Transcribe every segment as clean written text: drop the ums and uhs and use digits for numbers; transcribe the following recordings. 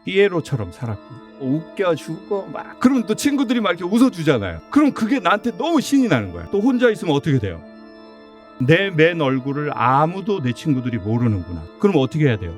피에로처럼 살았고 웃겨주고 막 그러면 또 친구들이 막 이렇게 웃어주잖아요. 그럼 그게 나한테 너무 신이 나는 거야. 또 혼자 있으면 어떻게 돼요? 내 맨 얼굴을 아무도 내 친구들이 모르는구나. 그럼 어떻게 해야 돼요?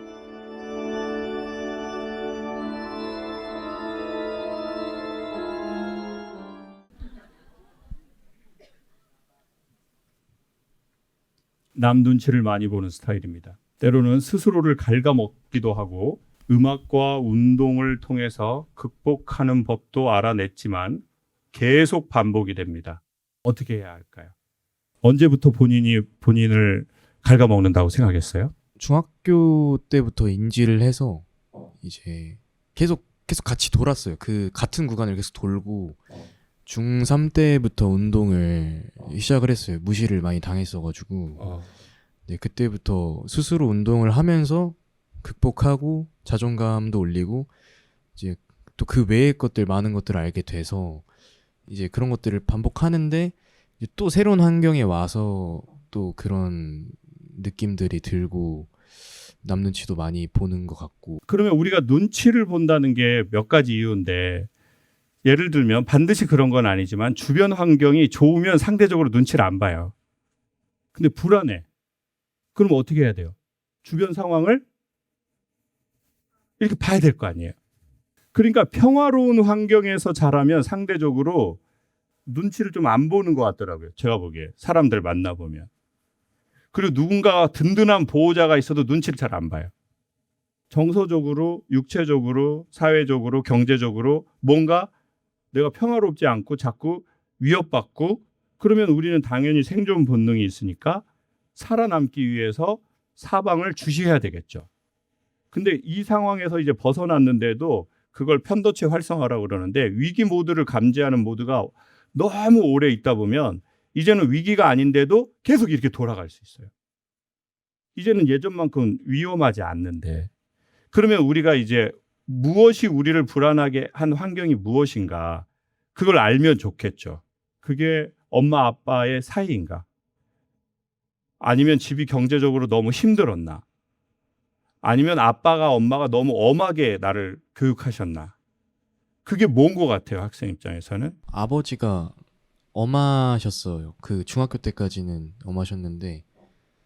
남 눈치를 많이 보는 스타일입니다. 때로는 스스로를 갉아먹기도 하고 음악과 운동을 통해서 극복하는 법도 알아냈지만 계속 반복이 됩니다. 어떻게 해야 할까요? 언제부터 본인이 본인을 갉아먹는다고 생각했어요? 중학교 때부터 인지를 해서 이제 계속 같이 돌았어요. 그 같은 구간을 계속 돌고 중3 때부터 운동을 시작을 했어요. 무시를 많이 당했어가지고 네, 그때부터 스스로 운동을 하면서 극복하고 자존감도 올리고 이제 또 그 외의 것들 많은 것들을 알게 돼서 이제 그런 것들을 반복하는데 이제 또 새로운 환경에 와서 또 그런 느낌들이 들고 남 눈치도 많이 보는 것 같고. 그러면 우리가 눈치를 본다는 게 몇 가지 이유인데 예를 들면 반드시 그런 건 아니지만 주변 환경이 좋으면 상대적으로 눈치를 안 봐요. 근데 불안해. 그럼 어떻게 해야 돼요? 주변 상황을 이렇게 봐야 될 거 아니에요. 그러니까 평화로운 환경에서 자라면 상대적으로 눈치를 좀 안 보는 것 같더라고요. 제가 보기에 사람들 만나보면. 그리고 누군가 든든한 보호자가 있어도 눈치를 잘 안 봐요. 정서적으로, 육체적으로, 사회적으로, 경제적으로 뭔가 내가 평화롭지 않고 자꾸 위협받고 그러면 우리는 당연히 생존 본능이 있으니까 살아남기 위해서 사방을 주시해야 되겠죠. 근데 이 상황에서 이제 벗어났는데도 그걸 편도체 활성화라고 그러는데 위기 모드를 감지하는 모드가 너무 오래 있다 보면 이제는 위기가 아닌데도 계속 이렇게 돌아갈 수 있어요. 이제는 예전만큼 위험하지 않는데 그러면 우리가 이제 무엇이 우리를 불안하게 한 환경이 무엇인가 그걸 알면 좋겠죠. 그게 엄마 아빠의 사이인가? 아니면 집이 경제적으로 너무 힘들었나? 아니면 아빠가 엄마가 너무 엄하게 나를 교육하셨나? 그게 뭔 것 같아요, 학생 입장에서는? 아버지가 엄하셨어요. 그 중학교 때까지는 엄하셨는데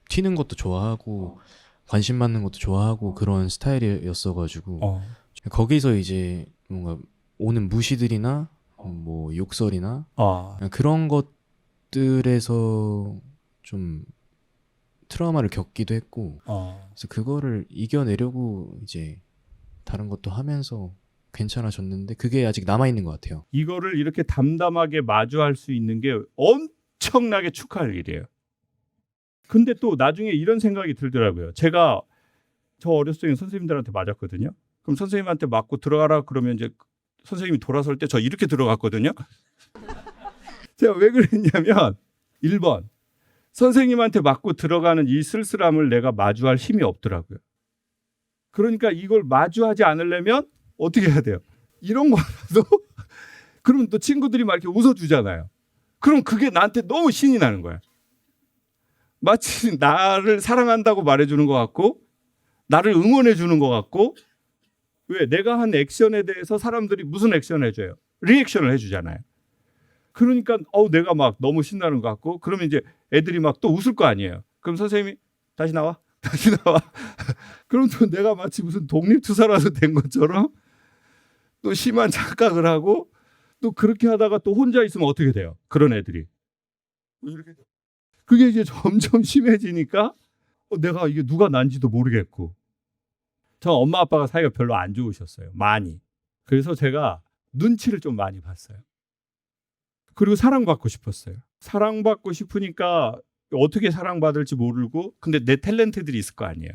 튀는 것도 좋아하고 관심 받는 것도 좋아하고 그런 스타일이었어가지고 거기서 이제 뭔가 오는 무시들이나 뭐 욕설이나 그런 것들에서 좀 트라우마를 겪기도 했고 그래서 그거를 이겨내려고 이제 다른 것도 하면서 괜찮아졌는데 그게 아직 남아있는 것 같아요. 이거를 이렇게 담담하게 마주할 수 있는 게 엄청나게 축하할 일이에요. 근데 또 나중에 이런 생각이 들더라고요. 저 어렸을 때 선생님들한테 맞았거든요. 그럼 선생님한테 맞고 들어가라 그러면 이제 선생님이 돌아설 때 저 이렇게 들어갔거든요. 제가 왜 그랬냐면 1번 선생님한테 맞고 들어가는 이 쓸쓸함을 내가 마주할 힘이 없더라고요. 그러니까 이걸 마주하지 않으려면 어떻게 해야 돼요? 이런 거라도 그러면 또 친구들이 막 이렇게 웃어주잖아요. 그럼 그게 나한테 너무 신이 나는 거야. 마치 나를 사랑한다고 말해주는 것 같고 나를 응원해 주는 것 같고 왜 내가 한 액션에 대해서 사람들이 무슨 액션을 해줘요? 리액션을 해주잖아요. 그러니까 내가 막 너무 신나는 것 같고 그러면 이제 애들이 막 또 웃을 거 아니에요. 그럼 선생님이 다시 나와. 다시 나와. 그럼 또 내가 마치 무슨 독립투사라도 된 것처럼 또 심한 착각을 하고 또 그렇게 하다가 또 혼자 있으면 어떻게 돼요? 그런 애들이. 이렇게 그게 이제 점점 심해지니까 내가 이게 누가 난지도 모르겠고 저 엄마 아빠가 사이가 별로 안 좋으셨어요. 많이. 그래서 제가 눈치를 좀 많이 봤어요. 그리고 사랑받고 싶었어요. 사랑받고 싶으니까 어떻게 사랑받을지 모르고 근데 내 탤런트들이 있을 거 아니에요.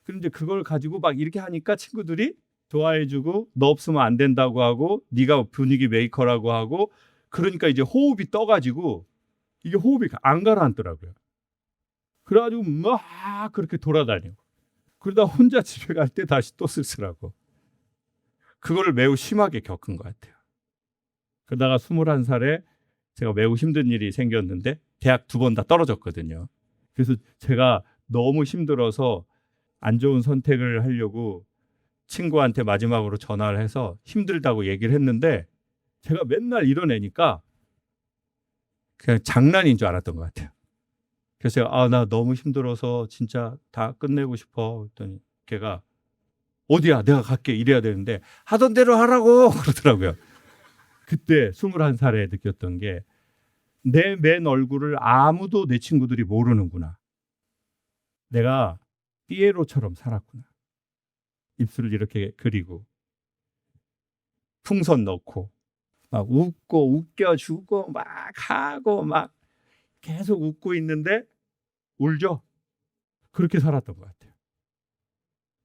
그런데 그걸 가지고 막 이렇게 하니까 친구들이 좋아해주고 너 없으면 안 된다고 하고 네가 분위기 메이커라고 하고 그러니까 이제 호흡이 떠가지고 이게 호흡이 안 가라앉더라고요. 그래가지고 막 그렇게 돌아다니고 그러다 혼자 집에 갈 때 다시 또 쓸쓸하고 그거를 매우 심하게 겪은 것 같아요. 그러다가 21살에 제가 매우 힘든 일이 생겼는데 대학 2번 다 떨어졌거든요. 그래서 제가 너무 힘들어서 안 좋은 선택을 하려고 친구한테 마지막으로 전화를 해서 힘들다고 얘기를 했는데 제가 맨날 이런 애니까 그냥 장난인 줄 알았던 것 같아요. 그래서 제가 나 너무 힘들어서 진짜 다 끝내고 싶어 했더니 걔가 어디야 내가 갈게 이래야 되는데 하던 대로 하라고 그러더라고요. 그때 21살에 느꼈던 게 내 맨 얼굴을 아무도 내 친구들이 모르는구나. 내가 피에로처럼 살았구나. 입술을 이렇게 그리고 풍선 넣고 막 웃고 웃겨주고 막 하고 막 계속 웃고 있는데 울죠. 그렇게 살았던 것 같아요.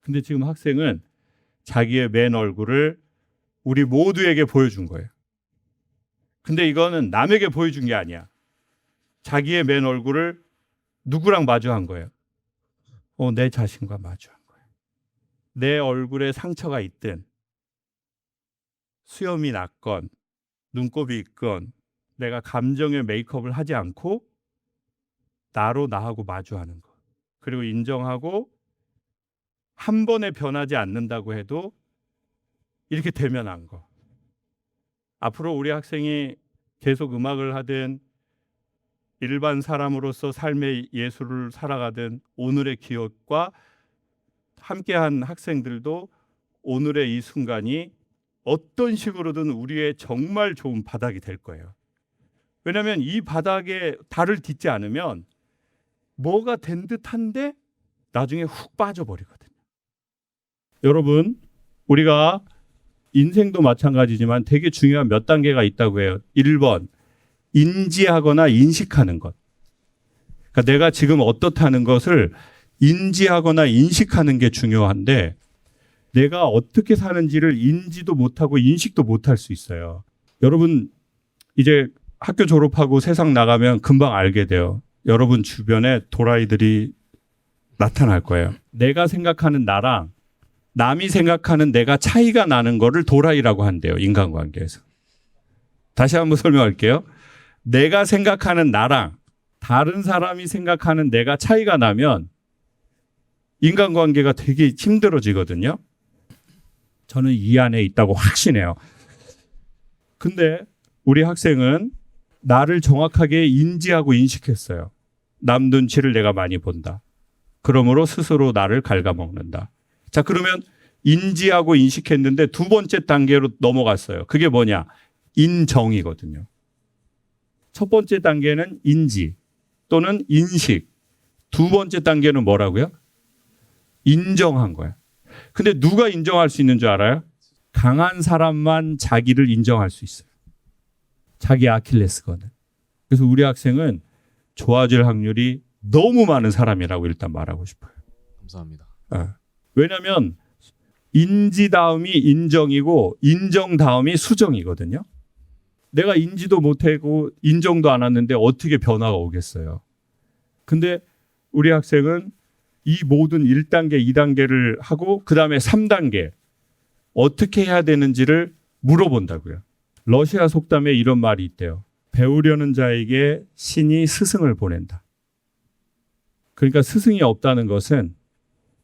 근데 지금 학생은 자기의 맨 얼굴을 우리 모두에게 보여준 거예요. 근데 이거는 남에게 보여준 게 아니야. 자기의 맨 얼굴을 누구랑 마주한 거예요? 내 자신과 마주한 거예요. 내 얼굴에 상처가 있든 수염이 났건 눈곱이 있건 내가 감정의 메이크업을 하지 않고 나로 나하고 마주하는 거. 그리고 인정하고 한 번에 변하지 않는다고 해도 이렇게 대면한 거. 앞으로 우리 학생이 계속 음악을 하든 일반 사람으로서 삶의 예술을 살아가든 오늘의 기억과 함께한 학생들도 오늘의 이 순간이 어떤 식으로든 우리의 정말 좋은 바닥이 될 거예요. 왜냐하면 이 바닥에 달을 딛지 않으면 뭐가 된 듯한데 나중에 훅 빠져버리거든요. 여러분, 우리가 인생도 마찬가지지만 되게 중요한 몇 단계가 있다고 해요. 1번, 인지하거나 인식하는 것. 그러니까 내가 지금 어떻다는 것을 인지하거나 인식하는 게 중요한데 내가 어떻게 사는지를 인지도 못하고 인식도 못할 수 있어요. 여러분 이제 학교 졸업하고 세상 나가면 금방 알게 돼요. 여러분 주변에 도라이들이 나타날 거예요. 내가 생각하는 나랑 남이 생각하는 내가 차이가 나는 거를 도라이라고 한대요. 인간관계에서. 다시 한번 설명할게요. 내가 생각하는 나랑 다른 사람이 생각하는 내가 차이가 나면 인간관계가 되게 힘들어지거든요. 저는 이 안에 있다고 확신해요. 근데 우리 학생은 나를 정확하게 인지하고 인식했어요. 남 눈치를 내가 많이 본다. 그러므로 스스로 나를 갉아먹는다. 자, 그러면 인지하고 인식했는데 두 번째 단계로 넘어갔어요. 그게 뭐냐? 인정이거든요. 첫 번째 단계는 인지 또는 인식. 두 번째 단계는 뭐라고요? 인정한 거야. 근데 누가 인정할 수 있는 줄 알아요? 강한 사람만 자기를 인정할 수 있어요. 자기 아킬레스건을. 그래서 우리 학생은 좋아질 확률이 너무 많은 사람이라고 일단 말하고 싶어요. 감사합니다. 왜냐하면 인지 다음이 인정이고 인정 다음이 수정이거든요. 내가 인지도 못하고 인정도 안 하는데 어떻게 변화가 오겠어요. 근데 우리 학생은 이 모든 1단계, 2단계를 하고 그 다음에 3단계 어떻게 해야 되는지를 물어본다고요. 러시아 속담에 이런 말이 있대요. 배우려는 자에게 신이 스승을 보낸다. 그러니까 스승이 없다는 것은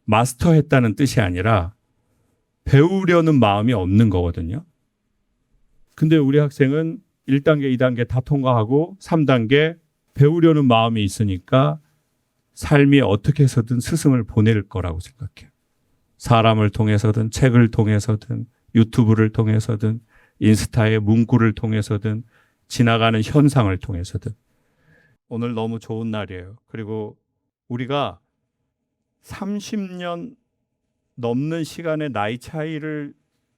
마스터했다는 뜻이 아니라 배우려는 마음이 없는 거거든요. 근데 우리 학생은 1단계, 2단계 다 통과하고 3단계 배우려는 마음이 있으니까 삶이 어떻게 해서든 스승을 보낼 거라고 생각해요. 사람을 통해서든 책을 통해서든 유튜브를 통해서든 인스타의 문구를 통해서든 지나가는 현상을 통해서든 오늘 너무 좋은 날이에요. 그리고 우리가 30년 넘는 시간의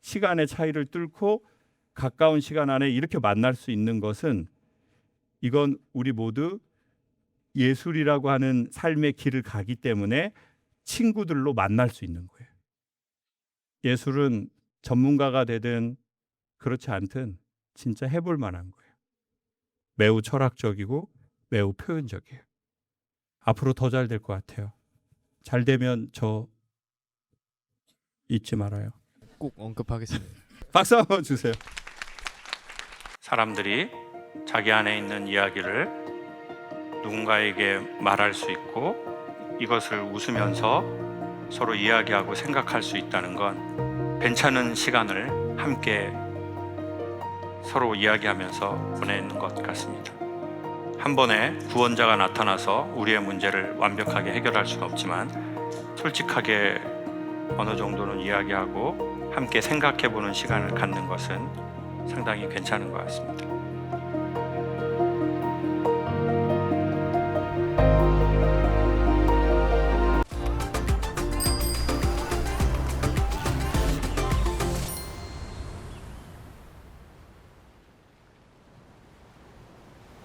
시간의 차이를 뚫고 가까운 시간 안에 이렇게 만날 수 있는 것은 이건 우리 모두 예술이라고 하는 삶의 길을 가기 때문에 친구들로 만날 수 있는 거예요. 예술은 전문가가 되든 그렇지 않든 진짜 해볼 만한 거예요. 매우 철학적이고 매우 표현적이에요. 앞으로 더 잘 될 것 같아요. 잘 되면 저 잊지 말아요. 꼭 언급하겠습니다. 박수 한번 주세요. 사람들이 자기 안에 있는 이야기를 누군가에게 말할 수 있고 이것을 웃으면서 서로 이야기하고 생각할 수 있다는 건 괜찮은 시간을 함께 서로 이야기하면서 보내는 것 같습니다. 한 번에 구원자가 나타나서 우리의 문제를 완벽하게 해결할 수는 없지만 솔직하게 어느 정도는 이야기하고 함께 생각해보는 시간을 갖는 것은 상당히 괜찮은 것 같습니다.